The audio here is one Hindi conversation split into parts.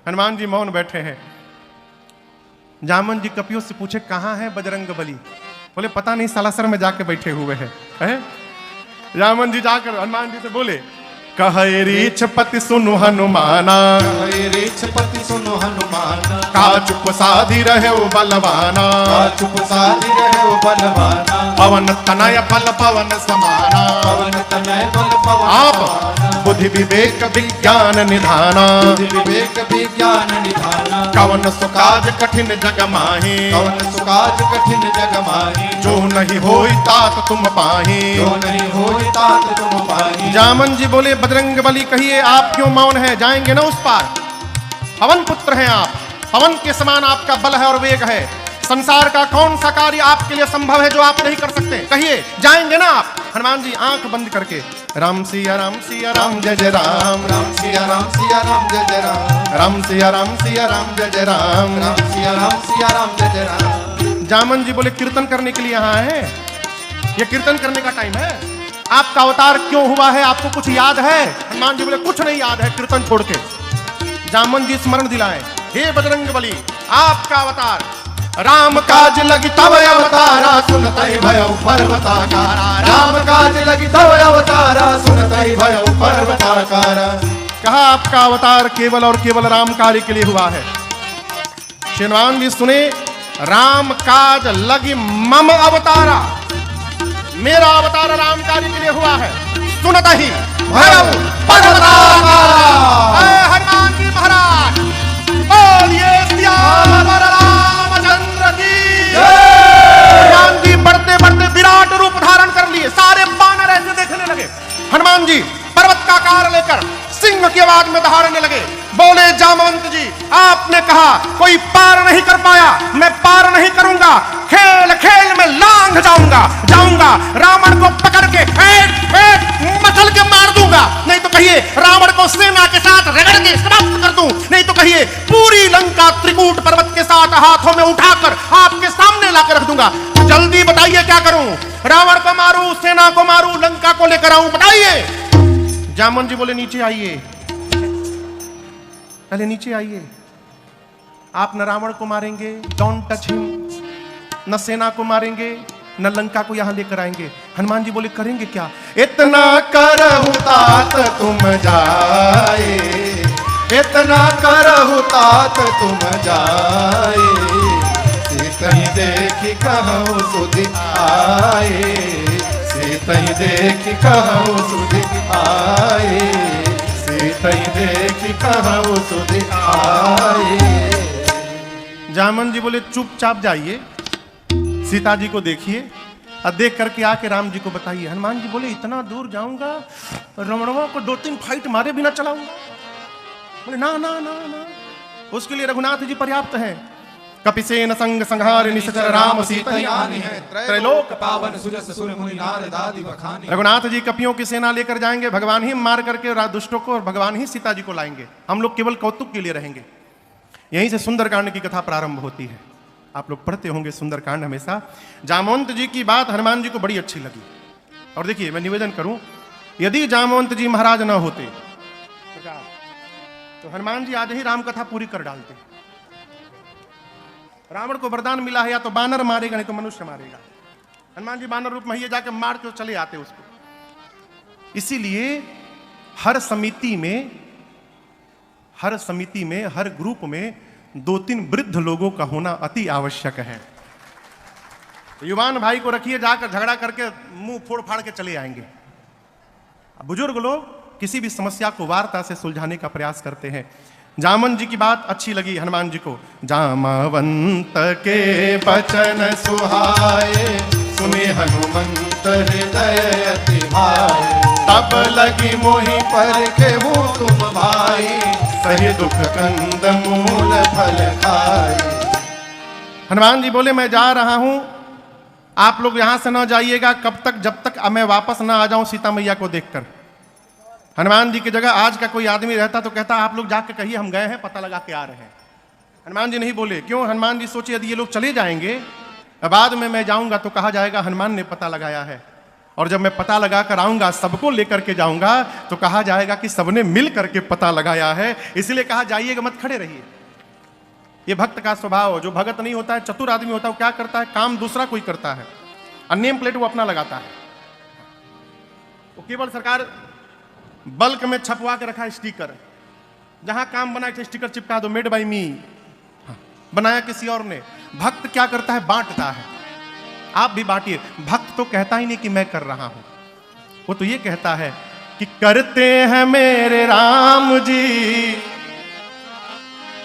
हनुमान जी मौन बैठे हैं। जामन जी कपियों से पूछे कहाँ है बजरंग बली? बोले पता नहीं, सालासर में जाके बैठे हुए हैं। जामन जी जाकर हनुमान जी से बोले कहे रीछपति सुनु हनुमाना, कहे रीछपति सुनु हनुमाना, का चुप साधी रहे ओ बलवाना, का चुप साधी रहे ओ बलवाना, पवन तनय बल पवन समाना, पवन तनय बल पवन आप समाना, बुद्धि विवेक विज्ञान निधाना, बुद्धि विवेक विज्ञान निधाना, कवन सुकाज कठिन जग माही, कवन सुकाज कठिन जग माही, जो नहीं होई तात तुम पाही, जो नहीं होई तात तुम पाही। जामन जी बोले बजरंग बली कहिए आप क्यों मौन है, जाएंगे ना उस पार? पवन पुत्र हैं आप, पवन के समान आपका बल है और वेग है। संसार का कौन सा कार्य आपके लिए संभव है जो आप नहीं कर सकते? कहिए जाएंगे ना आप? हनुमान जी आंख बंद करके राम सिया राम सिया राम जय जय राम, राम सिया राम सिया राम जय जय राम, राम सिया राम सिया राम जय जय राम, राम सिया राम सिया राम जय जय राम। जामन जी बोले कीर्तन करने के लिए यहाँ है, ये कीर्तन करने का टाइम है। आपका अवतार क्यों हुआ है, आपको कुछ याद है? हनुमान जी बोले कुछ नहीं याद है, कीर्तन छोड़ के। जामन जी स्मरण दिलाए, हे बजरंग बली आपका अवतार राम काज लगी तब अवतारा, सुनतई भयो पर्वताकारा, राम काज लगी तब अवतारा, सुनतई भयो पर्वताकारा। कहा आपका अवतार केवल और केवल राम कार्य के लिए हुआ है। हनुमान जी सुने, राम काज लगी मम अवतारा, मेरा अवतार राम कार्य के लिए हुआ है। सुनत ही भयो पर्वताकारा। हनुमान जी महाराज बोलिए श्याम रामचंद्र की। हनुमान जी बढ़ते बढ़ते विराट रूप धारण कर लिए, सारे बानर ऐसे देखने लगे। हनुमान जी पर्वत का आकार लेकर सिंह की आवाज में दहाड़ने लगे। बोले जामवंत जी आपने कहा कोई पार नहीं कर पाया, मैं पार नहीं करूंगा, खेल खेल में लांघ जाऊंगा जाऊंगा, रावण को पकड़ के मचल के मार दूंगा, नहीं तो कहिए रावण को सेना के साथ रगड़ के समाप्त कर दूं, नहीं तो कहिए पूरी लंका त्रिकूट पर्वत के साथ हाथों में उठाकर आपके सामने लाकर रख दूंगा। जल्दी बताइए क्या करूं? रावण को मारूं, सेना को मारूं, लंका को लेकर आऊं, बताइए। जामन जी बोले नीचे आइए, पहले नीचे आइए। आप न रावण को मारेंगे, डोंट टच हिम, न सेना को मारेंगे, न लंका को यहां लेकर आएंगे। हनुमान जी बोले करेंगे क्या? इतना करहु तात तुम जाए, इतना करहु तात तुम जाए, सीतहि देखि कहु सुधि आए, सीतहि देखि कहु सुधि आए, सीतहि देखि कहु सुधि आए। जामन जी बोले चुपचाप जाइए, सीता जी को देखिए और देख करके आके राम जी को बताइए। हनुमान जी बोले इतना दूर जाऊंगा, रावणवा को 2-3 फाइट मारे बिना चलाऊंगा? बोले ना ना ना ना, उसके लिए रघुनाथ जी पर्याप्त हैं। कपिसेन संग संहार निश्चर राम सीता यानी है, त्रैलोक पावन सुजस सुर मुनि नारद आदि बखानी। रघुनाथ जी कपियों की सेना लेकर जाएंगे, भगवान ही मार करके दुष्टों को और भगवान ही सीता जी को लाएंगे। हम लोग केवल कौतुक के लिए रहेंगे। यहीं से सुंदरकांड की कथा प्रारंभ होती है। आप लोग पढ़ते होंगे सुंदरकांड हमेशा। जामवंत जी की बात हनुमान जी को बड़ी अच्छी लगी। और देखिए मैं निवेदन करूं, यदि जामवंत जी महाराज न होते तो हनुमान जी आज ही राम कथा पूरी कर डालते। रावण को वरदान मिला है या तो बानर मारेगा नहीं तो मनुष्य मारेगा। हनुमान जी बानर रूप में ही जाके मार के चले आते उसको। इसीलिए हर समिति में हर ग्रुप में 2-3 वृद्ध लोगों का होना अति आवश्यक है। युवान भाई को रखिए, जाकर झगड़ा करके मुंह फोड़ फाड़ के चले आएंगे। बुजुर्ग लोग किसी भी समस्या को वार्ता से सुलझाने का प्रयास करते हैं। जामन जी की बात अच्छी लगी हनुमान जी को। जामवंत के बचन सुहाए, सुने हनुमंत हृदय अति भाए, तब लगी मोहि पर के वो तुम भाई, सही दुख कंद मूल फल खाए। हनुमान जी बोले मैं जा रहा हूं, आप लोग यहां से न जाइएगा कब तक, जब तक मैं वापस न आ जाऊं सीता मैया को देखकर। हनुमान जी की जगह आज का कोई आदमी रहता तो कहता आप लोग जाके कहिए हम गए हैं, पता लगा के आ रहे हैं। हनुमान जी नहीं बोले। क्यों? हनुमान जी सोचे यदि ये लोग चले जाएंगे बाद में मैं जाऊंगा तो कहा जाएगा हनुमान ने पता लगाया है। और जब मैं पता लगा कर आऊंगा, सबको लेकर के जाऊंगा, तो कहा जाएगा कि सबने मिल करके पता लगाया है। इसलिए कहा जाइएगा मत, खड़े रहिए। ये भक्त का स्वभाव। जो भगत नहीं होता है, चतुर आदमी होता है, वो क्या करता है, काम दूसरा कोई करता है, और नेम प्लेट वो अपना लगाता है। वो केवल सरकार बल्क में छपवा के रखा है स्टिकर, जहां काम बना के स्टिकर चिपका दो, मेड बाय मी, बनाया किसी और ने। भक्त क्या करता है, बांटता है। आप भी बांटिए। भक्त तो कहता ही नहीं कि मैं कर रहा हूं, वो तो ये कहता है कि करते हैं मेरे राम जी,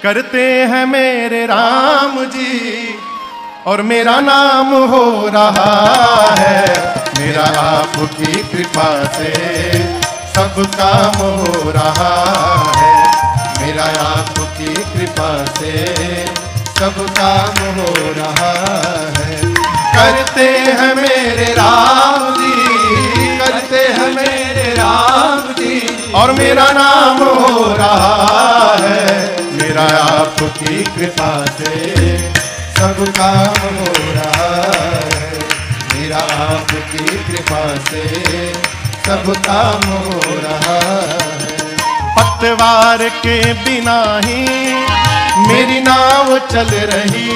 करते हैं मेरे राम जी, और मेरा नाम हो रहा है, मेरा आपकी कृपा से सब काम हो रहा है, मेरा आपकी कृपा से सब काम हो रहा है। करते हैं मेरे राम जी, करते हैं मेरे राम जी, और मेरा नाम हो रहा है, मेरा आपकी कृपा से सब काम हो रहा है, मेरा आपकी कृपा से सब काम हो रहा है। पतवार के बिना ही मेरी नाव चल रही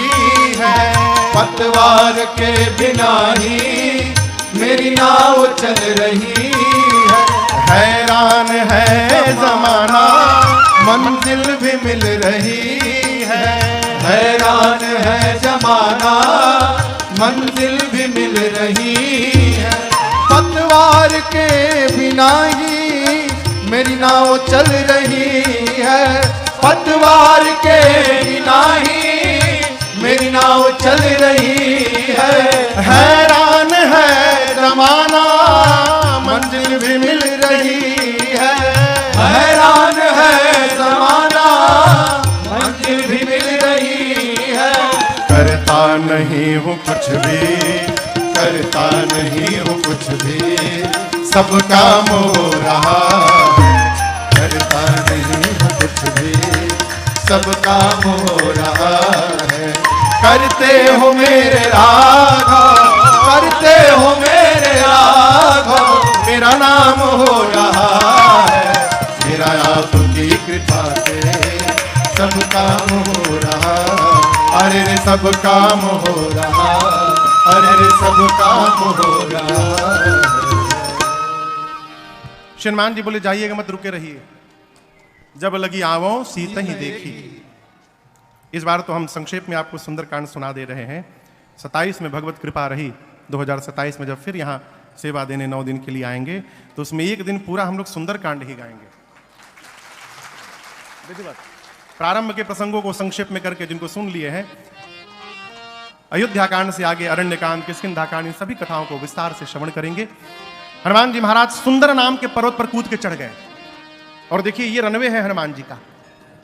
है, पतवार के बिना ही मेरी नाव चल रही है। हैरान है जमाना, मंजिल भी मिल रही है, हैरान है जमाना, मंजिल भी मिल रही है। पतवार के बिना ही मेरी नाव चल रही है, पतवार के बिना ही मेरी नाव चल रही है। हैरान है जमाना, मंजिल भी मिल रही है, हैरान है जमाना, मंजिल भी मिल रही है। करता नहीं हूँ कुछ भी, करता नहीं हूँ कुछ भी, सब काम हो रहा है, करता नहीं हूँ कुछ भी, सब काम हो रहा है। करते हो मेरे राघव, करते हो मेरे राघव, मेरा नाम हो रहा है, मेरा आपकी कृपा से सब काम हो रहा, अरे रे सब काम हो रहा, अरे रे सब काम हो रहा। श्रीमान जी बोले जाइएगा मत, रुके रहिए। जब लगी आवो सीत ही देखी। इस बार तो हम संक्षेप में आपको सुंदरकांड सुना दे रहे हैं। 27 में भगवत कृपा रही, 2027 में जब फिर यहाँ सेवा देने 9 दिन के लिए आएंगे, तो उसमें एक दिन पूरा हम लोग सुंदरकांड ही गाएंगे। प्रारंभ के प्रसंगों को संक्षेप में करके जिनको सुन लिए हैं, अयोध्या कांड से आगे अरण्यकांड, किष्किंधा कांड, इन सभी कथाओं को विस्तार से श्रवण करेंगे। हनुमान जी महाराज सुंदर नाम के पर्वत पर कूद के चढ़ गए, और देखिए ये रनवे है हनुमान जी का।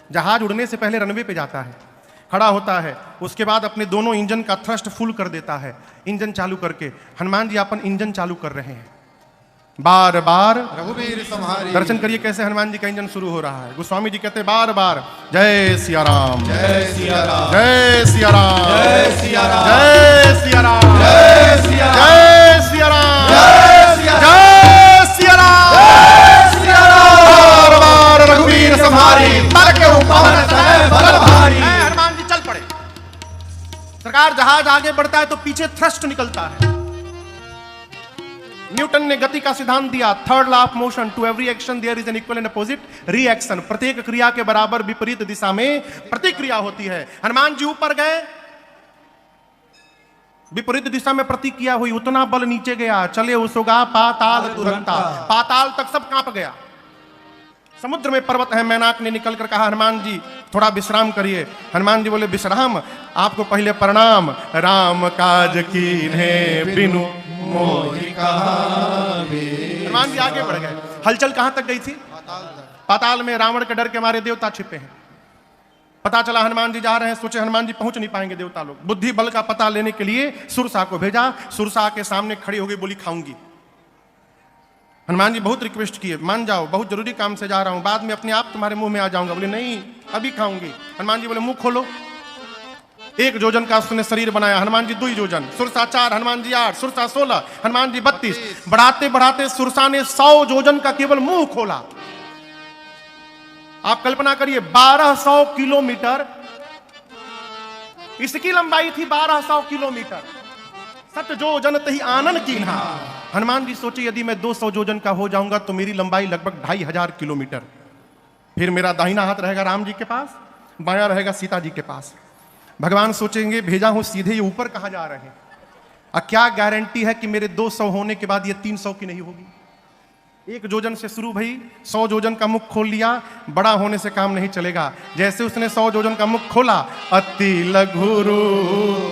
जहाज उड़ने से पहले रनवे पे जाता है, खड़ा होता है, उसके बाद अपने दोनों इंजन का थ्रस्ट फुल कर देता है। इंजन चालू करके हनुमान जी अपन इंजन चालू कर रहे हैं। बार बार रघुवीर संहारी। दर्शन करिए कैसे हनुमान जी का इंजन शुरू हो रहा है। गोस्वामी जी कहते हैं बार बार जय सिया राम, जय सिया राम, जय सिया राम, जय सिया राम, जय सिया राम, जय सिया राम, जय सिया राम, जय सिया राम, जय सिया राम, जय सिया राम। बार बार रघुवीर संहारी, बल के ऊपर तय बल भारी। हनुमान जी चल पड़े। सरकार जहाज आगे बढ़ता है तो पीछे थ्रस्ट निकलता है। न्यूटन ने गति का सिद्धांत दिया, third law of motion, to every action there is an equal and opposite reaction. प्रत्येक क्रिया के बराबर विपरीत दिशा में प्रतिक्रिया होती है। हनुमान जी ऊपर गए, विपरीत दिशा में प्रतिक्रिया हुई, उतना बल नीचे गया, चले उसोगा पाताल तुरंता, पाताल तक सब कांप गया। समुद्र में पर्वत है। मैनाक ने निकलकर कहा हनुमान जी थोड़ा विश्राम करिए। हनुमान जी बोले विश्राम, आपको पहले प्रणाम। राम काज कीन्हे बिनु मोहि कहावे। हनुमान जी आगे बढ़ गए। हलचल कहां तक गई थी? पाताल में। रावण के डर के मारे देवता छिपे हैं। पता चला हनुमान जी जा रहे हैं, सोचे हनुमान जी पहुंच नहीं पाएंगे देवता लोग। बुद्धि बल का पता लेने के लिए सुरसा को भेजा। सुरसा के सामने खड़ी हो गई, बोली खाऊंगी। हनुमान जी बहुत रिक्वेस्ट किए, मान जाओ, बहुत जरूरी काम से जा रहा हूं, बाद में अपने आप तुम्हारे मुंह में आ जाऊंगा। बोले नहीं, अभी खाऊंगी। हनुमान जी बोले मुंह खोलो। 1 योजन का उसने शरीर बनाया, हनुमान जी 2 योजन, सुरसा 4, हनुमान जी 8, सुरसा 16, हनुमान जी 32। बढ़ाते बढ़ाते सुरसा ने 100 योजन का केवल मुंह खोला। आप कल्पना करिए 1200 किलोमीटर इसकी लंबाई थी, 1200 किलोमीटर। सत जो जन तही आनन कीन्हा। हनुमान जी सोचे यदि मैं 200 योजन का हो जाऊंगा तो मेरी लंबाई लगभग 2500 किलोमीटर। फिर मेरा दाहिना हाथ रहेगा राम जी के पास, बायां रहेगा सीता जी के पास। भगवान सोचेंगे भेजा हूं सीधे, ये ऊपर कहां जा रहे हैं? और क्या गारंटी है कि मेरे 200 होने के बाद ये 300 की नहीं होगी? 1 योजन से शुरू भई, 100 योजन का मुख खोल लिया। बड़ा होने से काम नहीं चलेगा। जैसे उसने 100 योजन का मुख खोला, अति लघु रूप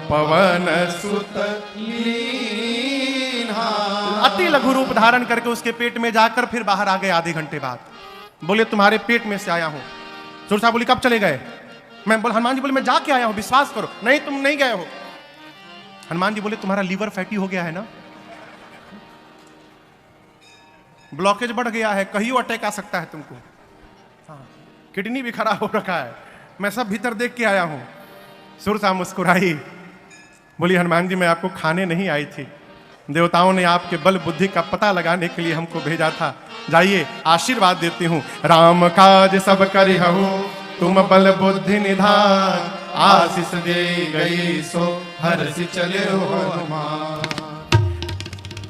पवन सुत लीन्हा। अति लघु रूप धारण करके उसके पेट में जाकर फिर बाहर आ गए। आधे घंटे बाद बोले तुम्हारे पेट में से आया हूं। सुरसा बोली कब चले गए? मैं बोल हनुमान जी बोले मैं जाके आया हूं, विश्वास करो। नहीं तुम नहीं गए हो। हनुमान जी बोले तुम्हारा लीवर फैटी हो गया है ना, ब्लॉकेज बढ़ गया है, कहीं अटैक आ सकता है तुमको। हाँ, किडनी भी खराब हो रखा है, मैं सब भीतर देख के आया हूं। सुरसा मुस्कुराई, बोली हनुमान जी मैं आपको खाने नहीं आई थी, देवताओं ने आपके बल बुद्धि का पता लगाने के लिए हमको भेजा था। जाइए आशीर्वाद देती हूं। राम काज सब करिहु तुम बल बुद्धि निधान, आशीष दे गई सो हर्षि चले हनुमान।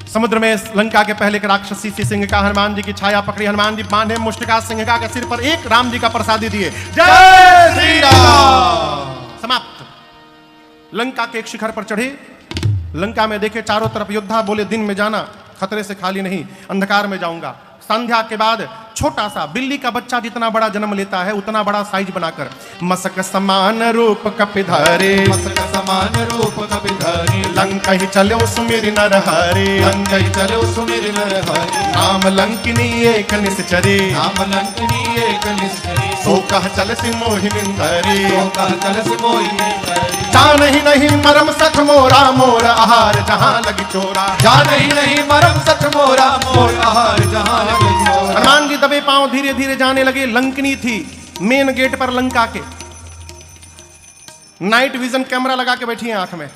समुद्र में लंका के पहले के राक्षसी सी सिंह का हनुमान जी की छाया पकड़ी। हनुमान जी बांधे मुष्टिका सिंहिका के सिर पर एक राम जी का प्रसादी दिए। जय श्री राम। समाप्त। लंका के एक शिखर पर चढ़े। लंका में देखे चारों तरफ योद्धा। बोले दिन में जाना, खतरे से खाली नहीं, अंधकार में जाऊंगा। संध्या के बाद छोटा सा बिल्ली का बच्चा जितना बड़ा जन्म लेता है उतना बड़ा साइज बनाकर मसक समान रूप कपिधारे, मसक समान रूप कपिधारे, लंका ही चलो सुमिर नर हरे, लंका ही चलो सुमिर नर हरे। राम लंकिनी एक निश्चरे, राम लंकिनी एक निश्चरे, सो कह चल सि मोहिनिंदरे, सो कह चल सि मोहिनिंदरे। जान ही नहीं मरम सख मोरा, मोर आहार जहां लगी चोरा, जान ही नहीं मरम सच मोरा, मोर आहार जहां लगी चोरा। हनुमान जी दबे पांव धीरे धीरे जाने लगे। लंकनी थी मेन गेट पर लंका के, नाइट विजन कैमरा लगा के बैठी है आंख में।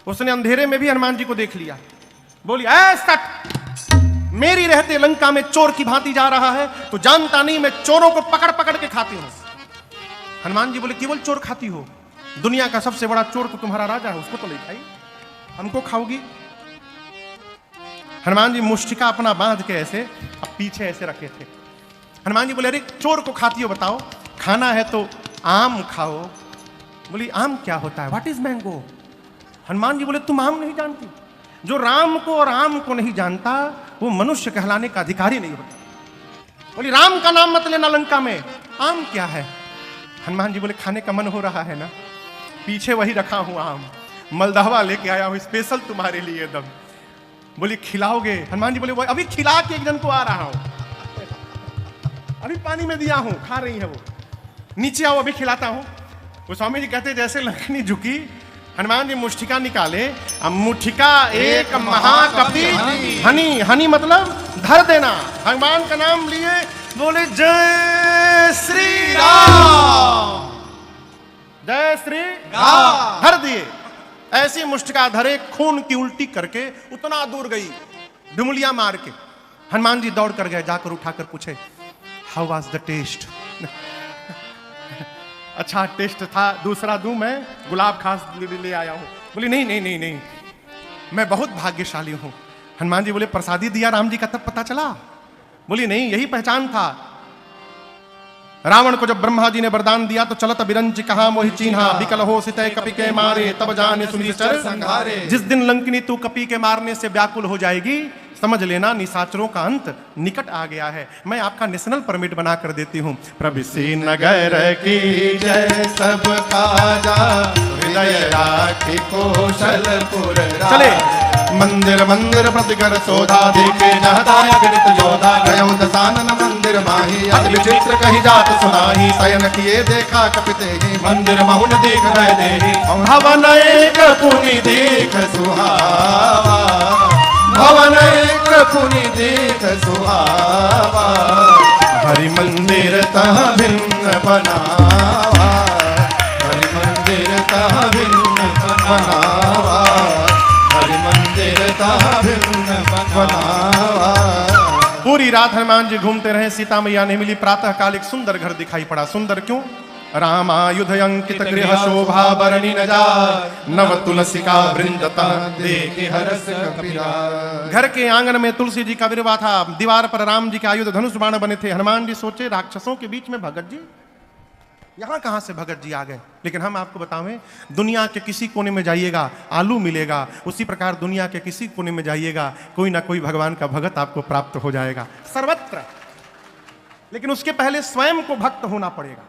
उसने अंधेरे में भी हनुमान जी को देख लिया। बोली ऐसा मेरी रहते लंका में चोर की भांति जा रहा है, तो जानता नहीं मैं चोरों को पकड़ पकड़ के खाती हूं। हनुमान जी बोले केवल चोर खाती हो? दुनिया का सबसे बड़ा चोर तो तुम्हारा राजा है, उसको तो नहीं खाई, हमको खाओगी? हनुमान जी मुष्टिका अपना बांध के ऐसे अब पीछे ऐसे रखे थे। हनुमान जी बोले अरे चोर को खाती हो बताओ? खाना है तो आम खाओ। बोली आम क्या होता है? What is mango? Hanuman ji बोले तुम आम नहीं जानती? जो राम को और आम को नहीं जानता वो मनुष्य कहलाने का अधिकारी नहीं होता। बोली राम का नाम मत लेना लंका में, आम क्या है? हनुमान जी बोले खाने का मन हो रहा है ना, पीछे वही रखा हूं आम, मलदहवा लेके आया हूं स्पेशल तुम्हारे लिए एकदम। बोली खिलाओगे? हनुमान जी बोले वो अभी खिला के एक जन को आ रहा हूं, अभी पानी में दिया हूं, खा रही है वो, नीचे आओ अभी खिलाता हूं। वो स्वामी जी कहते जैसे लंकनी झुकी, हनुमान जी मुष्टिका निकाले। अब मुठिका एक महाकपि हनी, हनी मतलब धर देना। भगवान का नाम लिए, बोले जय श्री राम, जय श्री राम, धर दिए। ऐसी मुष्टिका धरे, खून की उल्टी करके उतना दूर गई, डुमलिया मार के। हनुमान जी दौड़ कर गए, जाकर उठाकर पूछे हाउ वाज द टेस्ट? अच्छा टेस्ट था, दूसरा दूं मैं? गुलाब खास ले आया हूं। बोली नहीं नहीं नहीं नहीं, मैं बहुत भाग्यशाली हूं। हनुमान जी बोले प्रसादी दिया राम जी का तब पता चला? बोली नहीं यही पहचान था। रावण को जब ब्रह्मा जी ने वरदान दिया तो चलत बिरंज कहा मोहि चीन्हा, विकल हो सितय कपि के मारे, तब जाने सुनिश्चर संघारे। जिस दिन लंकनी तू कपि के मारने से व्याकुल हो जाएगी, समझ लेना निशाचरों का अंत निकट आ गया है। मैं आपका नेशनल परमिट बना कर देती हूँ। प्रभृति नगर की जय सब काजा, हृदय राखी कौशलपुर चले। मंदिर मंदिर प्रतिकर शोधा, देखे जहदाय गणित योधा, गयो दसानन मंदिर माही, अति विचित्र कही जात सुनाही, शयन किए देखा कपिते ही, मंदिर महुन देख रह देही, भवन एक पुनि देख सुहावा, भवन एक पुनि देख सुहावा, हरि मंदिर तह भिन्न बनावा, हरि मंदिर बनावा, हरि मंदिर ता भिन्न बनावा। पूरी रात हनुमान जी घूमते रहे, सीता मैया नहीं मिली। प्रातः काल एक सुंदर घर दिखाई पड़ा। सुंदर क्यों? रामायुध अंकित गृह शोभा बरणी न जाय, नव तुलसिका वृंदता देखे हरस कपिराय। घर के आंगन में तुलसी जी का विरवा था, दीवार पर राम जी के आयुध धनुष बाण बने थे। हनुमान जी सोचे राक्षसों के बीच में भगत जी, यहां कहां से भगत जी आ गए? लेकिन हम आपको बतावें, दुनिया के किसी कोने में जाइएगा आलू मिलेगा, उसी प्रकार दुनिया के किसी कोने में जाइएगा कोई ना कोई भगवान का भगत आपको प्राप्त हो जाएगा सर्वत्र। लेकिन उसके पहले स्वयं को भक्त होना पड़ेगा,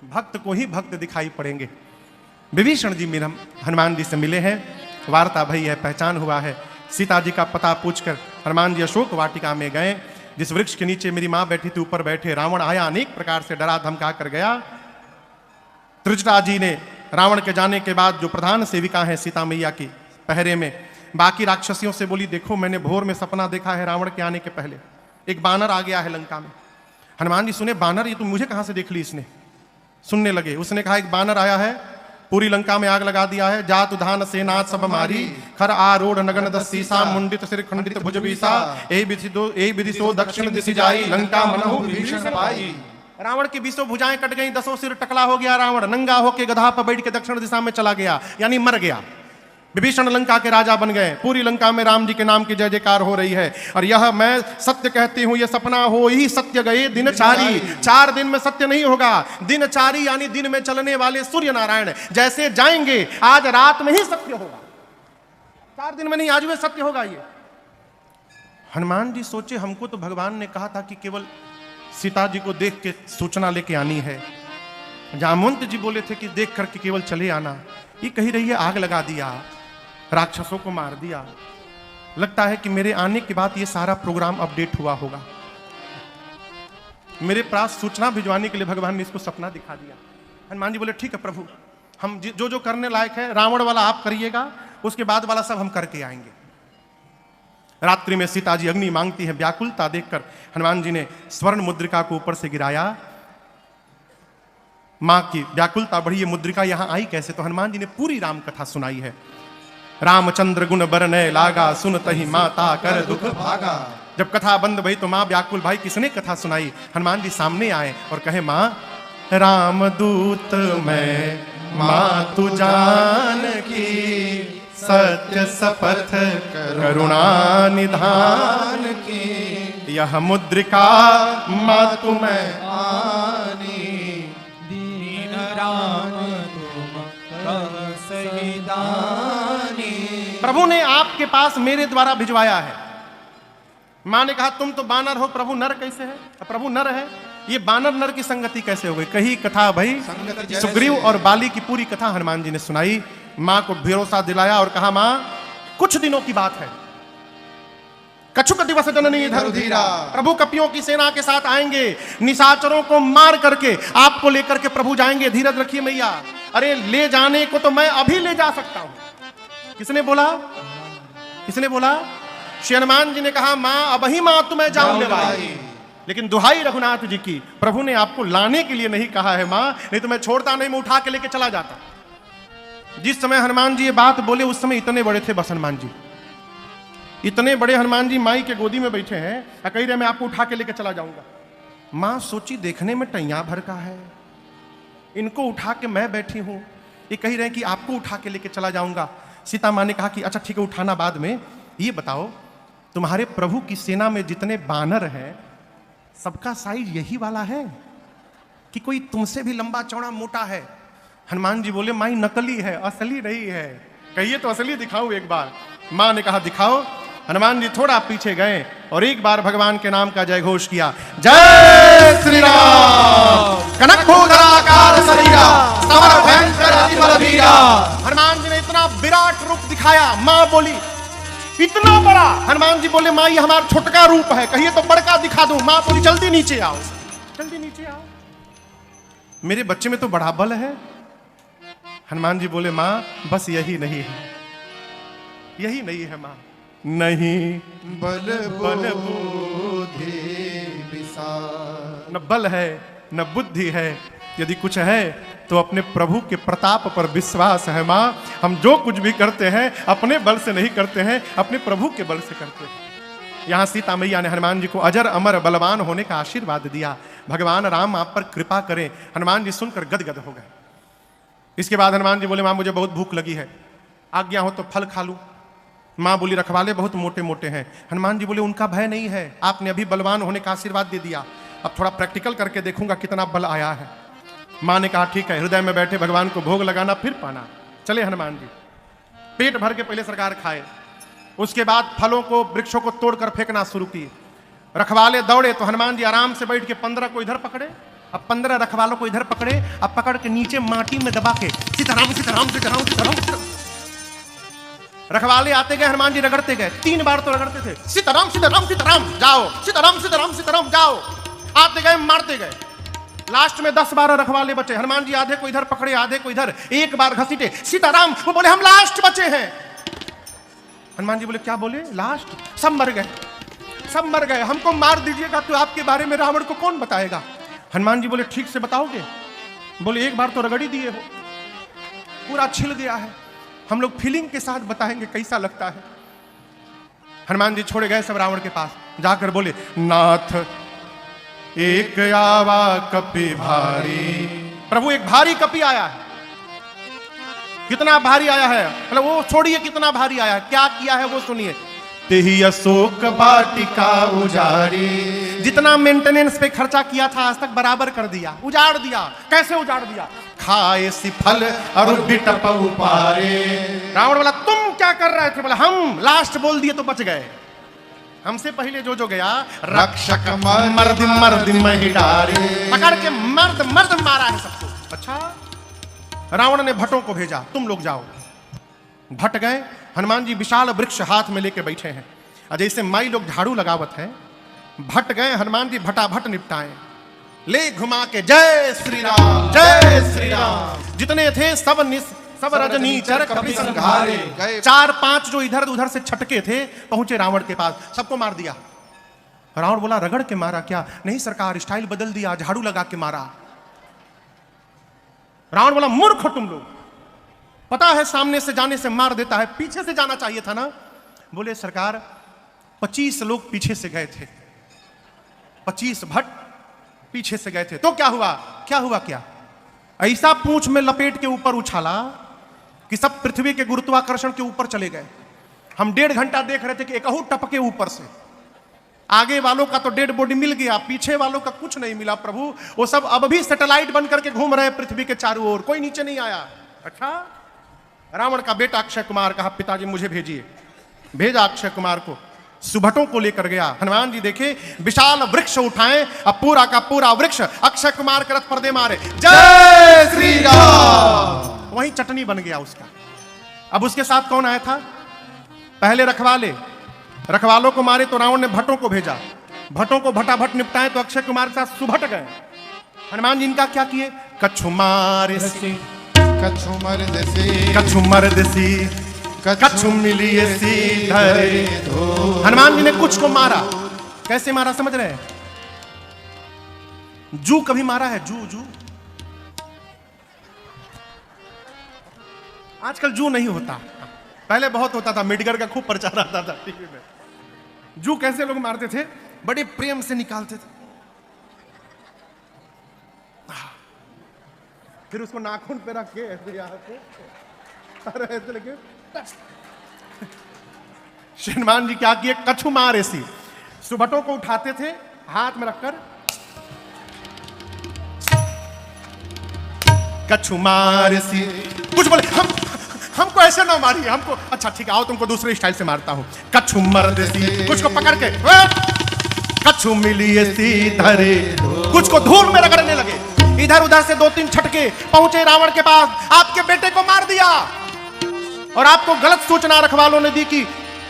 भक्त को ही भक्त दिखाई पड़ेंगे। विभीषण जी मेरे हनुमान जी से मिले हैं, वार्ता भई है, पहचान हुआ है। सीता जी का पता पूछकर हनुमान जी अशोक वाटिका में गए। जिस वृक्ष के नीचे मेरी मां बैठी थी ऊपर बैठे रावण आया, अनेक प्रकार से डरा धमका कर गया। त्रिजटा जी ने रावण के जाने के बाद जो प्रधान सेविका है सीता मैया की पहरे में, बाकी राक्षसियों से बोली देखो मैंने भोर में सपना देखा है, रावण के आने के पहले एक बानर आ गया है लंका में। हनुमान जी सुने बानर, ये तुम मुझे कहां से देख ली? इसने सुनने लगे, उसने कहा एक बानर आया है, पूरी लंका में आग लगा दिया है। जात उधान सेना सब मारी, खर आरूढ़ नगन दसीसा, मुंडित सिर खंडित भुज बीसा, ए विधि सो दक्षिण दिशि जाई, लंका मनहु विभीषण पाई। रावण की 20 भुजाएं कट गई, 10 सिर टकला हो गया। रावण नंगा होके गधा पर बैठ के दक्षिण दिशा में चला गया, यानी मर गया। विभीषण लंका के राजा बन गए। पूरी लंका में राम जी के नाम की जय जयकार हो रही है। और यह मैं सत्य कहती हूं, यह सपना हो ही सत्य गए दिनचारी। 4 दिन में सत्य नहीं होगा, दिनचारी यानी दिन में चलने वाले सूर्य नारायण जैसे जाएंगे, आज रात में ही सत्य होगा, 4 दिन में नहीं, आज में सत्य होगा। ये हनुमान जी सोचे हमको तो भगवान ने कहा था कि केवल सीता जी को देख के सूचना लेके आनी है। जामवंत जी बोले थे कि देख करके केवल चले आना। ये कही रही है आग लगा दिया, राक्षसों को मार दिया। लगता है कि मेरे आने के बाद ये सारा प्रोग्राम अपडेट हुआ होगा। मेरे पास सूचना भिजवाने के लिए भगवान ने इसको सपना दिखा दिया। हनुमान जी बोले ठीक है प्रभु, हम जो जो करने लायक है रावण वाला आप करिएगा, उसके बाद वाला सब हम करके आएंगे। रात्रि में सीता जी अग्नि मांगती है, व्याकुलता देखकर हनुमान जी ने स्वर्ण मुद्रिका को ऊपर से गिराया। मां की व्याकुलता बढ़ी, ये मुद्रिका यहां आई कैसे? तो हनुमान जी ने पूरी राम कथा सुनाई है। रामचंद्र गुण बरनय लागा, सुनतहि माता कर दुख भागा। जब कथा बंद भई तो मां व्याकुल, भाई किसने कथा सुनाई? हनुमान जी सामने आए और कहे मां रामदूत मैं, मां तू जान की, सत्य शपथ करुणा निधान की, यह मुद्रिका मां तुम्हें आनी, दीन राम तुम सही दानी। प्रभु ने आपके पास मेरे द्वारा भिजवाया है। मां ने कहा तुम तो बानर हो, प्रभु नर कैसे है? प्रभु नर है, ये बानर नर की संगति कैसे हो गई? कही कथा भाई सुग्रीव और बाली की पूरी कथा हनुमान जी ने सुनाई। मां को भरोसा दिलाया और कहा मां कुछ दिनों की बात है, कछुक दिवस जननी धर धीरा, प्रभु कपियों की सेना के साथ आएंगे, निशाचरों को मार करके आपको लेकर के प्रभु जाएंगे। धीरज रखिए मैया। अरे ले जाने को तो मैं अभी ले जा सकता हूं। किसने बोला? किसने बोला? श्री हनुमान जी ने कहा मां अबही मां तुम्हें जाऊंगे भाई, लेकिन दुहाई रघुनाथ जी की, प्रभु ने आपको लाने के लिए नहीं कहा है मां, नहीं तो मैं छोड़ता नहीं, मैं उठा के लेके चला जाता। जिस समय हनुमान जी ये बात बोले उस समय इतने बड़े थे बस हनुमान जी, इतने बड़े हनुमान जी माई के गोदी में बैठे हैं, कह रहे मैं आपको उठा के लेके चला जाऊंगा। मां सोची देखने में टैया भर का है, इनको उठा के मैं बैठी हूं, ये कह रहे हैं कि आपको उठा के लेके चला जाऊंगा। सीता मां ने कहा कि अच्छा ठीक है उठाना बाद में, ये बताओ तुम्हारे प्रभु की सेना में जितने बानर हैं सबका साइज यही वाला है कि कोई तुमसे भी लंबा चौड़ा मोटा है? हनुमान जी बोले माई नकली है, असली नहीं है। कहिए तो असली दिखाऊं एक बार। मां ने कहा दिखाओ। हनुमान जी थोड़ा पीछे गए और एक बार भगवान के नाम का जय घोष किया, जय श्री राम। कनक भूधराकार शरीरा, समर भयंकर अति बलबीरा। हनुमान जी ने इतना विराट रूप दिखाया। मां बोली इतना बड़ा? हनुमान जी बोले मां ये हमारा छोटका रूप है, कहिए तो बड़का दिखा दूं। मां बोली जल्दी नीचे आओ, जल्दी नीचे आओ, मेरे बच्चे में तो बड़ा बल है। हनुमान जी बोले मां बस यही नहीं है, यही नहीं है मां, नहीं बल बुद्धि विशाल। न बल है न बुद्धि है, यदि कुछ है तो अपने प्रभु के प्रताप पर विश्वास है। मां हम जो कुछ भी करते हैं अपने बल से नहीं करते हैं, अपने प्रभु के बल से करते हैं। यहां सीता मैया ने हनुमान जी को अजर अमर बलवान होने का आशीर्वाद दिया। भगवान राम आप पर कृपा करें। हनुमान जी सुनकर गदगद हो गए। इसके बाद हनुमान जी बोले, मां मुझे बहुत भूख लगी है, आज्ञा हो तो फल खा लूं। मां बोली, रखवाले बहुत मोटे मोटे हैं। हनुमान जी बोले, उनका भय नहीं है, आपने अभी बलवान होने का आशीर्वाद दे दिया, अब थोड़ा प्रैक्टिकल करके देखूंगा कितना बल आया है। मां ने कहा, ठीक है, हृदय में बैठे भगवान को भोग लगाना फिर पाना। चले हनुमान जी, पेट भर के पहले सरकार खाए, उसके बाद फलों को वृक्षों को तोड़कर फेंकना शुरू किए। रखवाले दौड़े तो हनुमान जी आराम से बैठ के 15 को इधर पकड़े, अब 15 रखवालों को इधर पकड़े, अब पकड़ के नीचे माटी में दबा के सीताराम सीताराम सीताराम सीताराम। रखवाले आते गए, हनुमान जी रगड़ते गए, 3 बार तो रगड़ते थे, सीताराम सीताराम सीताराम जाओ, सीताराम सीताराम सीताराम जाओ। आते गए, मारते गए, लास्ट में 10-12 रखवाले बचे। हनुमान जी आधे को इधर पकड़े, आधे को इधर, एक बार घसीटे, सीताराम। वो बोले, हम लास्ट बचे हैं। हनुमान जी बोले, क्या बोले? लास्ट? सब मर गए, सब मर गए, हमको मार दीजिएगा तो आपके बारे में रावण को कौन बताएगा? हनुमान जी बोले, ठीक से बताओगे? बोले, एक बार तो रगड़ी दिए हो, पूरा छिल गया है, हम लोग फीलिंग के साथ बताएंगे कैसा लगता है। हनुमान जी छोड़े गए सब रावण के पास, जाकर बोले, नाथ एक आवा कपि भारी। प्रभु एक भारी कपि आया है। कितना भारी आया है? मतलब वो छोड़िए कितना भारी आया है, क्या किया है वो सुनिए। तेहि अशोक वाटिका उजारी। जितना मेंटेनेंस पे खर्चा किया था आज तक बराबर कर दिया, उजाड़ दिया। कैसे उजाड़ दिया? खाए सी फल और बिटप उपारे। रावण बोला, तुम क्या कर रहे थे? बोला, हम लास्ट बोल दिए तो बच गए, हमसे पहले जो जो गया रक्षक मर्द मर्द मही डारे। पकड़ के मर्द मर्द मारा है सबको। अच्छा, रावण ने भट्टों को भेजा, तुम लोग जाओ। भट्ट गए, हनुमान जी विशाल वृक्ष हाथ में लेके बैठे हैं, और जैसे माई लोग झाड़ू लगावत है, भट्ट गए, हनुमान जी भटाभट निपटाए, ले घुमा के जय श्री राम जय श्री राम। जितने थे सब रजनी चर कपि संघारे। 4-5 जो इधर उधर से छटके थे पहुंचे रावण के पास, सबको मार दिया। रावण बोला, रगड़ के मारा क्या? नहीं सरकार, स्टाइल बदल दिया, झाड़ू लगा के मारा। रावण बोला, मूर्ख हो तुम लोग, पता है सामने से जाने से मार देता है, पीछे से जाना चाहिए था ना। बोले, सरकार 25 लोग पीछे से गए थे, 25 भट्ट पीछे से गए थे, तो क्या हुआ? क्या हुआ? क्या ऐसा पूंछ में लपेट के ऊपर उछाला कि सब पृथ्वी के गुरुत्वाकर्षण के ऊपर चले गए। हम 1.5 घंटा देख रहे थे कि एकहू टपके ऊपर से। आगे वालों का तो डेड बॉडी मिल गया, पीछे वालों का कुछ नहीं मिला। प्रभु वो सब अब भी सैटेलाइट बन करके घूम रहे हैं पृथ्वी के चारों ओर, कोई नीचे नहीं आया। अच्छा, रावण का बेटा अक्षय कुमार कहा, पिताजी मुझे भेजिए। भेजा अक्षय कुमार को, सुभटों को लेकर गया। हनुमान जी देखे विशाल वृक्ष उठाए, अब पूरा का पूरा वृक्ष अक्षय कुमार के रथ पर दे मारे, जय श्री राम। वहीं चटनी बन गया उसका। अब उसके साथ कौन आया था? पहले रखवालों को मारे तो रावण ने भट्टों को भेजा, भट्टों को भटाभट निपटाए तो अक्षय कुमार के साथ सुभट गए। हनुमान जी इनका क्या किए? कछु मारे सी कछु मर्दसी कछु मर्दसी कछु मिलिए सीधरे। हनुमान जी ने कुछ को मारा। कैसे मारा समझ रहे हैं? जू कभी मारा है? जू आजकल जू नहीं होता, पहले बहुत होता था, मेडगर का खूब प्रचार आता था टीवी में। जू कैसे लोग मारते थे? बड़े प्रेम से निकालते थे, फिर उसको नाखून पे रख के ऐसे यहाँ पे, अरे ऐसे लगे। हनुमान जी क्या किए? कछु मार ऐसी सुभटों को उठाते थे, हाथ में रखकर कछु मार ऐसी। कुछ बोले, हमको ऐसे ना मारिए, हमको अच्छा ठीक है, आओ तुमको दूसरे स्टाइल से मारता हूं। कछु मर्द सी, कुछ को पकड़ के कछु मिली ऐसी धरे, कुछ को धूल में रगड़ने लगे। इधर उधर से 2-3 छटके, पहुंचे रावण के पास, आपके बेटे को मार दिया। और आपको गलत सूचना रखवालों ने दी कि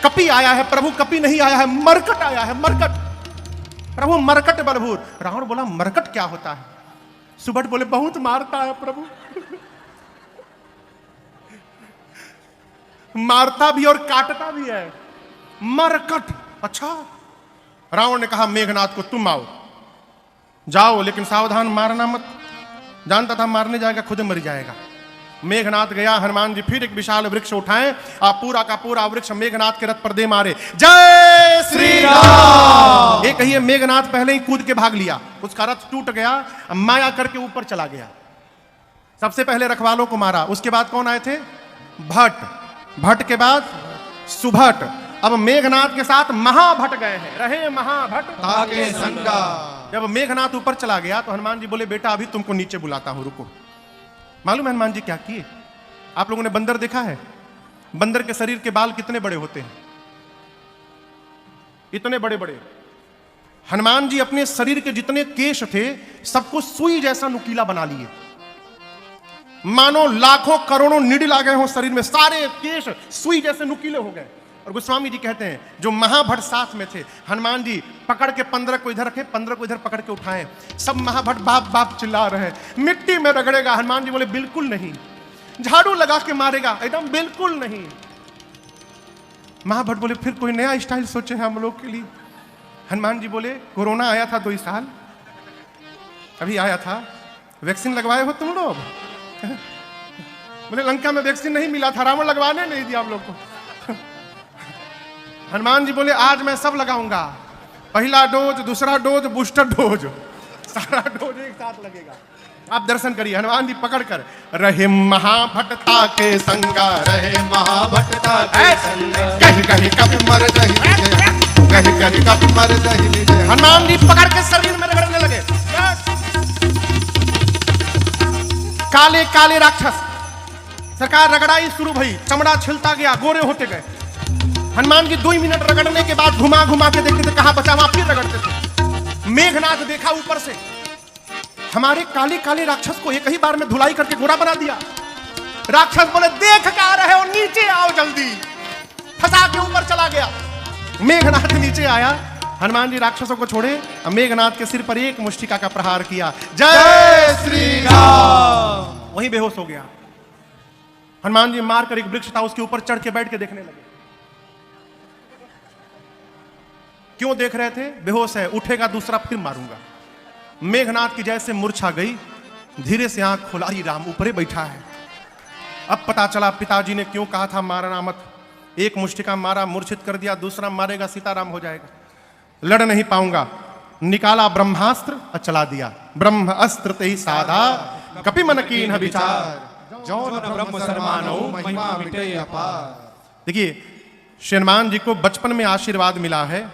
कपि आया है। प्रभु कपि नहीं आया है, मरकट आया है, मरकट। प्रभु मरकट बलभूर। रावण बोला, मरकट क्या होता है? सुभट बोले, बहुत मारता है प्रभु, मारता भी और काटता भी है, मरकट। अच्छा, रावण ने कहा, मेघनाथ को तुम आओ, जाओ, लेकिन सावधान, मारना मत। जानता था मारने जाएगा खुद मर जाएगा। मेघनाथ गया, हनुमान जी फिर एक विशाल वृक्ष उठाए और पूरा का पूरा वृक्ष मेघनाथ के रथ पर दे मारे। जय श्री राम। एक ही मेघनाथ पहले ही कूद के भाग लिया, उसका रथ टूट गया, माया करके ऊपर चला गया। सबसे पहले रखवालों को मारा, उसके बाद कौन आए थे? भट्ट, भट्ट के बाद सुभट, अब मेघनाथ के साथ महाभट्ट गए हैं। रहे महाभट्ट ताके संगा। जब मेघनाथ ऊपर चला गया तो हनुमान जी बोले बेटा अभी तुमको नीचे बुलाता हूं, रुको। मालूम है हनुमान जी क्या किए? आप लोगों ने बंदर देखा है? बंदर के शरीर के बाल कितने बड़े होते हैं, इतने बड़े बड़े। हनुमान जी अपने शरीर के जितने केश थे सबको सुई जैसा नुकीला बना लिए, मानो लाखों करोड़ों निडिल आ गए हो शरीर में, सारे केश सुई जैसे नुकीले हो गए। और गोस्वामी जी कहते हैं जो महाभट्ट साथ में थे, हनुमान जी पकड़ के 15 को इधर रखे, 15 को इधर पकड़ के उठाए। सब महाभट्ट बाप बाप चिल्ला रहे हैं, मिट्टी में रगड़ेगा। हनुमान जी बोले बिल्कुल नहीं। झाड़ू लगा के मारेगा, एकदम बिल्कुल नहीं। महाभट्ट बोले फिर कोई नया स्टाइल सोचे हैं हम लोग के लिए। हनुमान जी बोले कोरोना आया था 2 साल, अभी आया था, वैक्सीन लगवाए हो तुम लोग? बोले लंका में वैक्सीन नहीं मिला था, रावण लगवाने नहीं दिया हम लोग को। हनुमान जी बोले आज मैं सब लगाऊंगा, पहला डोज, दूसरा डोज, बूस्टर डोज, सारा डोज एक साथ लगेगा। आप दर्शन करिए, हनुमान जी पकड़ कर रहे महाभट्टता के संगा, रहे महाभट्टता के संगा। कहीं कहीं कभी मर दही कहीं कहीं कभी मर दही। हनुमान जी पकड़ के शरीर में रगड़ने लगे। काले काले राक्षस सरकार रगड़ाई शुरू भई, चमड़ा छिलता गया, गोरे होते गए। हनुमान जी 2 मिनट रगड़ने के बाद घुमा घुमा के देखते थे कहां बचा, वहां फिर रगड़ते थे। मेघनाथ देखा ऊपर से, हमारे काले काले राक्षस को एक ही बार में धुलाई करके गोरा बना दिया। राक्षस बोले देख क्या रहे हो, नीचे आओ जल्दी, फंसा के ऊपर चला गया। मेघनाथ नीचे आया, हनुमान जी राक्षसों को छोड़े, मेघनाथ के सिर पर एक मुष्टिका का प्रहार किया। जय श्री राम। वहीं बेहोश हो गया। हनुमान जी मारकर एक वृक्ष था उसके ऊपर चढ़ के बैठ के देखने लगे। क्यों देख रहे थे? बेहोश है, उठेगा दूसरा फिर मारूंगा। मेघनाथ की जैसे मूर्छा गई, धीरे से आंख खोला, अरे राम ऊपरे बैठा है। अब पता चला पिताजी ने क्यों कहा था मारना मत। एक मुष्टिका मारा, मूर्छित कर दिया, दूसरा मारेगा सीताराम हो जाएगा, लड़ नहीं पाऊंगा। निकाला ब्रह्मास्त्र और चला दिया। ब्रह्म अस्त्र ते ही साधा, कपि मन कीन्ह विचार, जौन ब्रह्म सरमानो महिमा मिटे अपार। देखिए श्री हनुमान जी को बचपन में आशीर्वाद मिला है,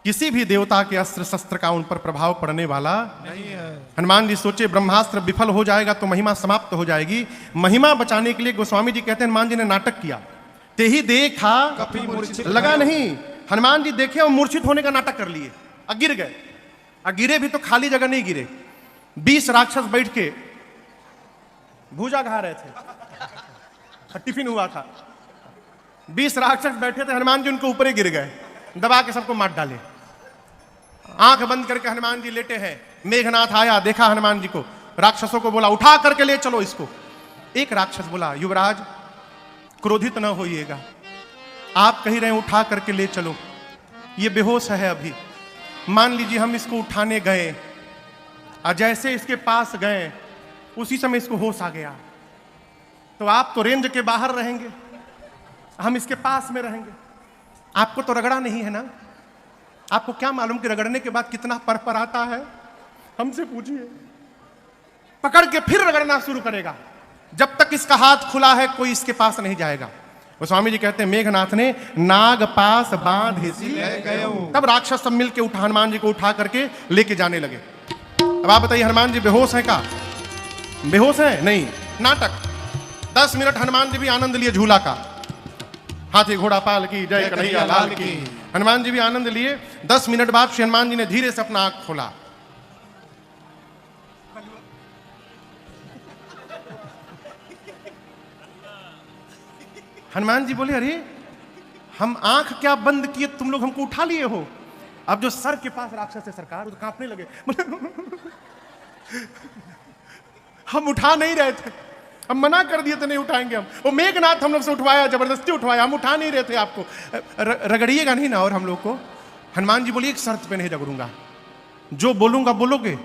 किसी भी देवता के अस्त्र शस्त्र का उन पर प्रभाव पड़ने वाला नहीं है। हनुमान जी सोचे ब्रह्मास्त्र विफल हो जाएगा तो महिमा समाप्त हो जाएगी। महिमा बचाने के लिए गोस्वामी जी कहते हैं हनुमान जी ने नाटक किया। ते ही देखा लगा नहीं, हनुमान जी देखे और मूर्छित होने का नाटक कर लिए, गिर गए। गिरे भी तो खाली जगह नहीं गिरे, 20 राक्षस बैठ के भूजा खा रहे थे, टिफिन हुआ था, 20 राक्षस बैठे थे, हनुमान जी उनके ऊपर ही गिर गए, दबा के सबको मार डाले। आंख बंद करके हनुमान जी लेटे हैं। मेघनाथ आया, देखा हनुमान जी को, राक्षसों को बोला उठा करके ले चलो इसको। एक राक्षस बोला युवराज क्रोधित न होइएगा, आप कह रहे हैं उठा करके ले चलो, ये बेहोश है अभी। मान लीजिए हम इसको उठाने गए और जैसे इसके पास गए उसी समय इसको होश आ गया, तो आप तो रेंज के बाहर रहेंगे, हम इसके पास में रहेंगे। आपको तो रगड़ा नहीं है ना, आपको क्या मालूम कि रगड़ने के बाद कितना पर आता है? हमसे पूछिए। पकड़ के फिर रगड़ना शुरू करेगा, जब तक इसका हाथ खुला है कोई इसके पास नहीं जाएगा। स्वामी जी कहते हैं मेघनाथ ने नाग पास बांध तब राक्षस सब मिल के उठा हनुमान जी को उठा करके लेके जाने लगे। अब आप बताइए हनुमान जी बेहोश है का? बेहोश है नहीं, नाटक। 10 मिनट हनुमान जी भी आनंद लिए झूला का, हाथी घोड़ा पाल की जय कन्हैया लाल की। हनुमान जी भी आनंद लिए। 10 मिनट बाद श्री हनुमान जी ने धीरे से अपना आंख खोला। हनुमान जी बोले अरे हम आंख क्या बंद किए, तुम लोग हमको उठा लिए हो। अब जो सर के पास राक्षस है सरकार, तो कांपने लगे। हम उठा नहीं रहे थे, हम मना कर दिए थे नहीं उठाएंगे हम। वो मेघनाथ हम लोग से उठवाया, जबरदस्ती उठवाया, हम उठा नहीं रहे थे आपको। रगड़िएगा नहीं ना और हम लोग को। हनुमान जी बोलिए एक शर्त पे नहीं रगड़ूंगा, जो बोलूंगा बोलोगे।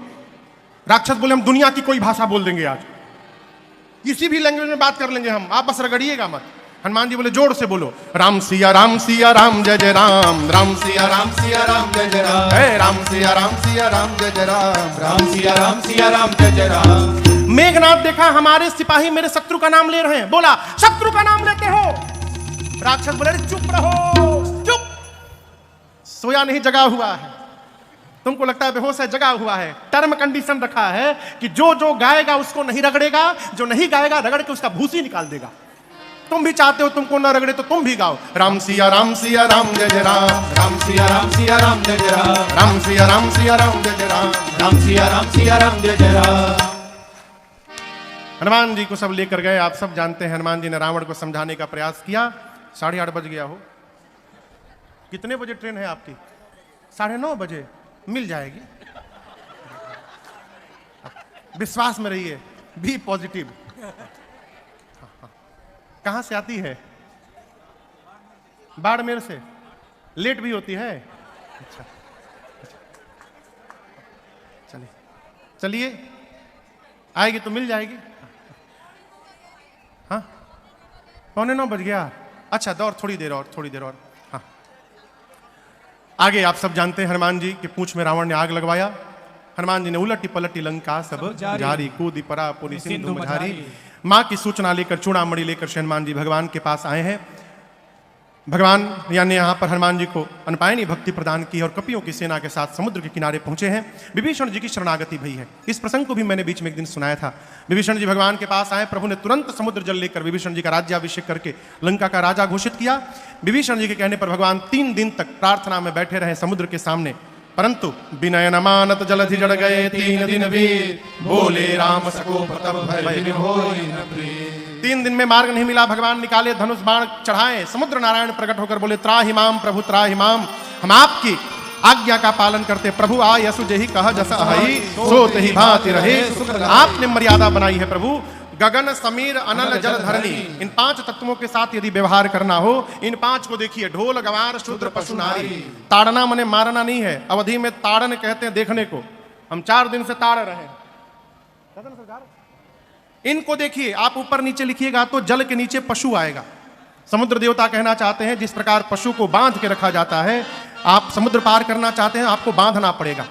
राक्षस बोले हम दुनिया की कोई भाषा बोल देंगे आज। किसी भी लैंग्वेज में बात कर लेंगे हम, आप बस रगड़िएगा मत। हनुमान जी बोले जोर से बोलो, राम सिया राम जय जय राम, राम सिया राम जय जय राम, हे राम सिया राम जय जय राम, राम सिया राम जय जय राम। मेघनाथ देखा हमारे सिपाही मेरे शत्रु का नाम ले रहे हैं, बोला शत्रु का नाम लेते हो? राक्षस बोले चुप रहो, चुप, सोया नहीं जगा हुआ है, तुमको लगता है बेहोश है, जगा हुआ है। टर्म कंडीशन रखा है कि जो जो गाएगा उसको नहीं रगड़ेगा, जो नहीं गाएगा रगड़ के उसका भूसी निकाल देगा। तुम भी चाहते हो तुमको न रगड़े तो तुम भी गाओ, राम सिया राम जय जय राम, राम सिया राम जय जय राम, राम सिया राम जय जय राम, राम सिया राम जय जय राम। हनुमान जी को सब लेकर गए। आप सब जानते हैं हनुमान जी ने रावण को समझाने का प्रयास किया। 8:30 बज गया हो, कितने बजे ट्रेन है आपकी? 9:30 बजे मिल जाएगी, विश्वास में रहिए, बी पॉजिटिव। कहां से आती है? बाड़मेर से। लेट भी होती है? अच्छा, चलिए चलिए, आएगी तो मिल जाएगी। हाँ 8:45 बज गया। अच्छा दौर, थोड़ी देर और। हाँ आगे आप सब जानते हैं हनुमान जी के पूंछ में रावण ने आग लगवाया। हनुमान जी ने उलटी पलटी लंका सब जारी, कूदी परा पुरी सिंधु मझारी। माँ की सूचना लेकर चूड़ामणि लेकर श्री हनुमान जी भगवान के पास आए हैं। भगवान यानी यहाँ पर हनुमान जी को अनपायनी भक्ति प्रदान की और कपियों की सेना के साथ समुद्र के किनारे पहुंचे हैं। विभीषण जी की शरणागति भई है। इस प्रसंग को भी मैंने बीच में एक दिन सुनाया था। विभीषण जी भगवान के पास आए, प्रभु ने तुरंत समुद्र जल लेकर विभीषण जी का राज्याभिषेक करके लंका का राजा घोषित किया। विभीषण जी के कहने पर भगवान 3 दिन तक प्रार्थना में बैठे रहे समुद्र के सामने, परंतु विनय न मानत जलधि जड़ गए 3 दिन वीर, बोले राम सकोप तब भय बिनु होई न प्रीत। 3 दिन में मार्ग नहीं मिला, भगवान निकाले धनुष बाण चढ़ाए, समुद्र नारायण प्रकट होकर बोले त्राहि माम प्रभु त्राहि माम, हम आपकी आज्ञा का पालन करते प्रभु, आ यसु जेहि कह जस अहि सो तेहि भांति रहे। आपने मर्यादा बनाई है प्रभु, गगन समीर अनल जल धरनी, इन 5 तत्वों के साथ यदि व्यवहार करना हो, इन 5 को देखिए, ढोल गवार शूद्र पशु नारी। ताड़ना मने मारना नहीं है, अवधि में ताड़न कहते हैं देखने को। हम 4 दिन से ताड़ रहे हैं। इनको देखिए, आप ऊपर नीचे लिखिएगा तो जल के नीचे पशु आएगा। समुद्र देवता कहना चाहते हैं जिस प्रकार पशु को बांध के रखा जाता है, आप समुद्र पार करना चाहते हैं आपको बांधना पड़ेगा।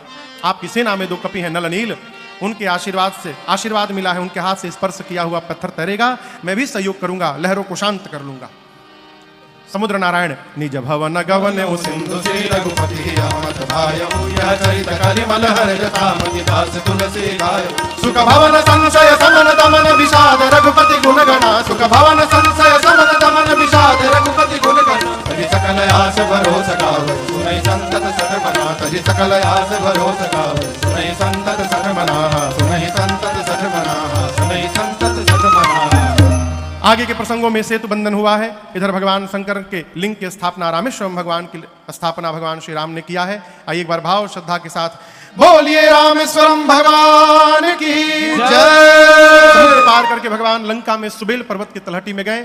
आपकी सेना में 2 कपि हैं नल नील, उनके आशीर्वाद से आशीर्वाद मिला है, उनके हाथ से स्पर्श किया हुआ पत्थर तैरेगा, मैं भी सहयोग करूंगा, लहरों को शांत कर लूंगा। समुद्र नारायण निज भवन गवन सिंधु श्री रघुपति आमत भायो, यह चरित कलिमल हर्ष तामति दास तुलसी गायो। सुख भवन संशय समन दमन विषाद रघुपति गुण गणा, सुख भवन संशय समन दमन विषाद रघुपति गुण गणा। तहि सकल आस भरोसा गावै, सुनै संतत सठ मना, तहि सकल आस भरोसा गावै, सुनै संतत सठ मना, सुनै संतत सठ मना, सुनै संतत सठ मना। आगे के प्रसंगों में सेतु बंधन हुआ है। इधर भगवान शंकर के लिंग की स्थापना, रामेश्वरम भगवान की स्थापना भगवान श्री राम ने किया है। आइए एक बार भाव श्रद्धा के साथ बोलिए रामेश्वरम भगवान की जय। समुद्र पार करके भगवान लंका में सुबेल पर्वत की तलहटी में गए।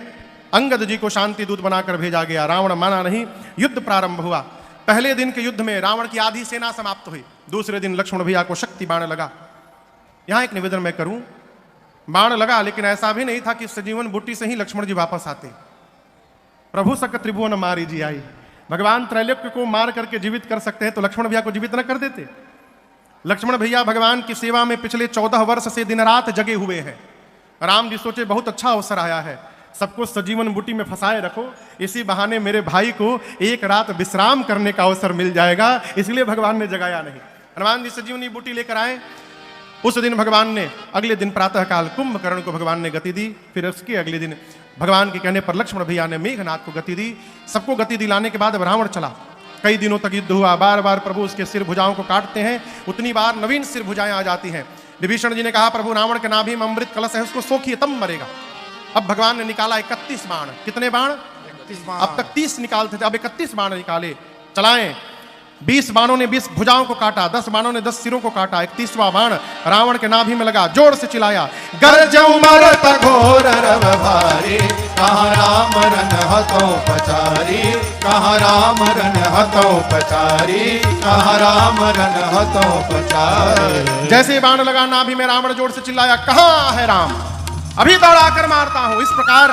अंगद जी को शांति दूत बनाकर भेजा गया, रावण माना नहीं, युद्ध प्रारंभ हुआ। पहले दिन के युद्ध में रावण की आधी सेना समाप्त हुई। दूसरे दिन लक्ष्मण भैया को शक्ति बाण लगा। यहां एक निवेदन मैं करूं, बाण लगा लेकिन ऐसा भी नहीं था कि सजीवन बूटी से ही लक्ष्मण जी वापस आते। प्रभु सक त्रिभुवन मारी जी आई, भगवान त्रैलोक्य को मार करके जीवित कर सकते हैं तो लक्ष्मण भैया को जीवित न कर देते। लक्ष्मण भैया भगवान की सेवा में पिछले 14 वर्ष से दिन रात जगे हुए हैं। राम जी सोचे बहुत अच्छा अवसर आया है, सबको सजीवन बूटी में फंसाए रखो, इसी बहाने मेरे भाई को एक रात विश्राम करने का अवसर मिल जाएगा, इसलिए भगवान ने जगाया नहीं। हनुमान जी सजीवनी बूटी लेकर आए। उस दिन भगवान ने अगले दिन प्रातःकाल कुंभकर्ण को भगवान ने गति दी। फिर उसके अगले दिन भगवान के कहने पर लक्ष्मण भैया ने मेघनाथ को गति दी। सबको गति दिलाने के बाद अब रावण चला। कई दिनों तक युद्ध हुआ, बार बार प्रभु उसके सिर भुजाओं को काटते हैं, उतनी बार नवीन सिर भुजाएं आ जाती हैं। विभीषण जी ने कहा प्रभु रावण के नाभि में अमृत कलश है, उसको सोखिए तब मरेगा। अब भगवान ने निकाला 31 बाण। कितने बाण? 31 बाण। अब तक 30 निकालते थे, अब 31 बाण निकाले, चलाएं। 20 बाणों ने 20 भुजाओं को काटा, 10 बाणों ने 10 सिरों को काटा। 31वां बाण रावण के नाभि में लगा, जोर से चिल्लाया गरजौ मरत घोर रव भारी, कहाँ राम रन हतौ पचारी, कहाँ राम रन हतौ पचारी, कहाँ राम रन हतौ पचारी। जैसे बाण लगा नाभि में रावण जोर से चिल्लाया कहाँ है राम। अभी दौड़ाकर मारता हूं। इस प्रकार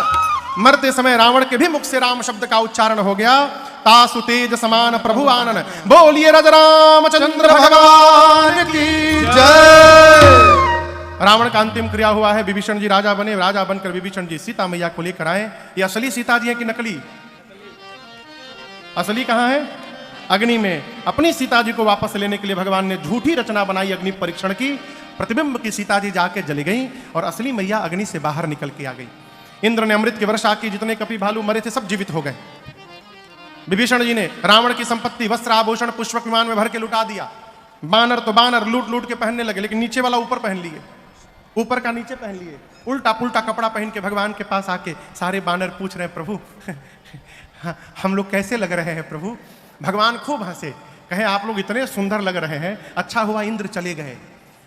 मरते समय रावण के भी मुख से राम शब्द का उच्चारण हो गया। तासु तेज समान प्रभु आनन, बोलिए रज रामचंद्र भगवान की जय। रावण का अंतिम क्रिया हुआ है। विभीषण जी राजा बने। राजा बनकर विभीषण जी सीता मैया को लेकर आए। ये असली सीता जी है कि नकली? असली कहां है? अग्नि में। अपनी सीता जी को वापस लेने के लिए भगवान ने झूठी रचना बनाई अग्नि परीक्षण की। प्रतिबिंब की सीता जी जाके जली गई और असली मैया अग्नि से बाहर निकल के आ गई। इंद्र ने अमृत की वर्षा की। जितने कपि भालू मरे थे सब जीवित हो गए। विभीषण जी ने रावण की संपत्ति वस्त्र आभूषण पुष्पक विमान में भर के लुटा दिया। बानर तो बानर लूट लूट के पहनने लगे, लेकिन नीचे वाला ऊपर पहन लिए, ऊपर का नीचे पहन लिए। उल्टा पुल्टा कपड़ा पहन के भगवान के पास आके सारे बानर पूछ रहे हैं, प्रभु हम लोग कैसे लग रहे हैं प्रभु? भगवान खूब हंसे, कहे आप लोग इतने सुंदर लग रहे हैं, अच्छा हुआ इंद्र चले गए,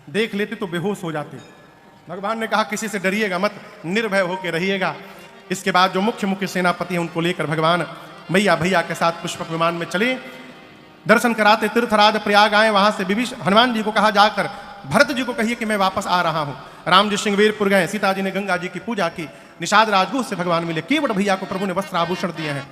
देख लेते तो बेहोश हो जाते। भगवान ने कहा किसी से डरिएगा मत, निर्भय होकर रहिएगा। इसके बाद जो मुख्य मुख्य सेनापति हैं उनको लेकर भगवान मैया भैया के साथ पुष्पक विमान में चले। दर्शन कराते तीर्थराज प्रयाग आए। वहां से हनुमान जी को कहा जाकर भरत जी को कहिए कि मैं वापस आ रहा हूं। राम जी श्रृंगवीरपुर गए। सीता जी ने गंगा जी की पूजा की। निषाद राजगुह से भगवान मिले। केवट भैया को प्रभु ने वस्त्र आभूषण दिए हैं।